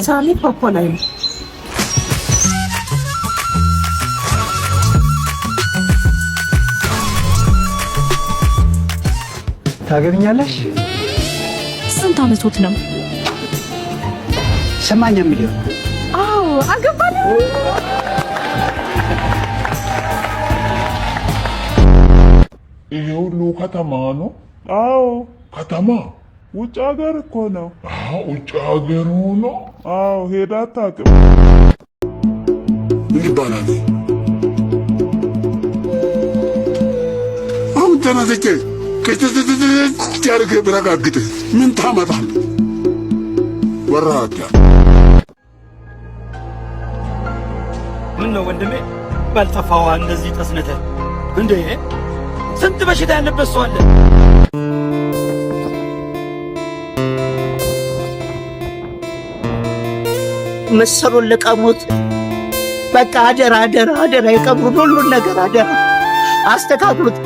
ሳሚ ኮኮላይ ታገኛለሽ? ስንት አመቶት ነው? 80 ሚሊዮን። አዎ አገባለ። ይሄ ሁሉ ከተማ ነው? አዎ ከተማ። ውጭ ሀገር እኮ ነው። ውጭ ሀገር ነው? አዎ ሄዳ አታውቅም። ምን ይባላል? አሁን ተነስቼ ከትትትትት ብረጋግጥ ምን ታመጣለህ? ወራዳ ምን ነው ወንድሜ ባልጠፋዋ እንደዚህ ተስነተ እንዴ? ስንት በሽታ ያለበት ሰው አለ። መሰሩን ለቀሙት። በቃ አደራ አደራ አደራ፣ የቀብሩን ሁሉን ነገር አደራ አስተካክሉት።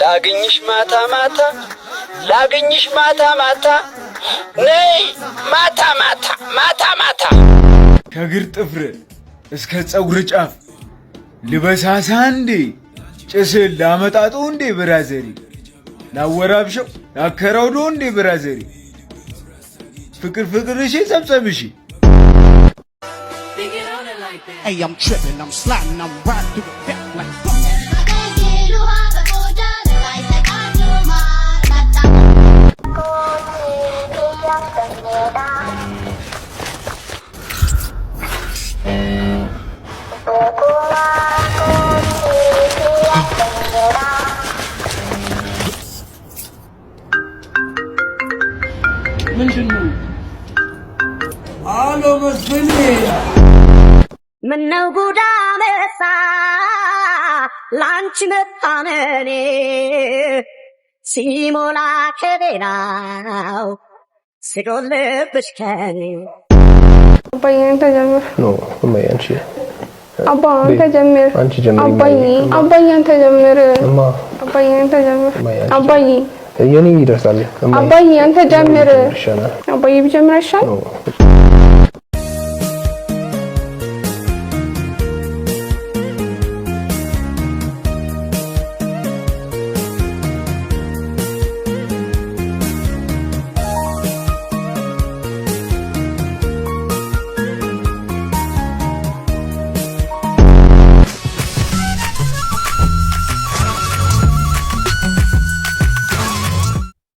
ላገኝሽ ማታ ማታ ላገኝሽ ማታ ማታ ነይ ማታ ማታ ማታ ማታ ከግር ጥፍር እስከ ፀጉር ጫፍ ልበሳሳ እንዴ ጭስል ላመጣጡ እንዴ ብራዘሪ ላወራብሸው ላከራውዶ እንዴ ብራዘሪ ፍቅር ፍቅር እሺ ጸብጸብሺ Hey, I'm tripping, I'm sliding, I'm riding through the back like Hello, Miss Vinny. ምነው ጉዳ መጣ ላንቺ መታመኔ ሲሞላ ከቤናው ሲጎልብሽ ከኔ አባዬ አንተ ጀምር ነው እማዬ አንቺ አባ አንተ ጀምር አንቺ ጀምር አባዬ አንተ ጀምር እማ አባዬ አንተ ጀምር አባዬ የኔ ይደርሳል አባዬ አንተ ጀምር አባዬ ቢጀምር አይሻል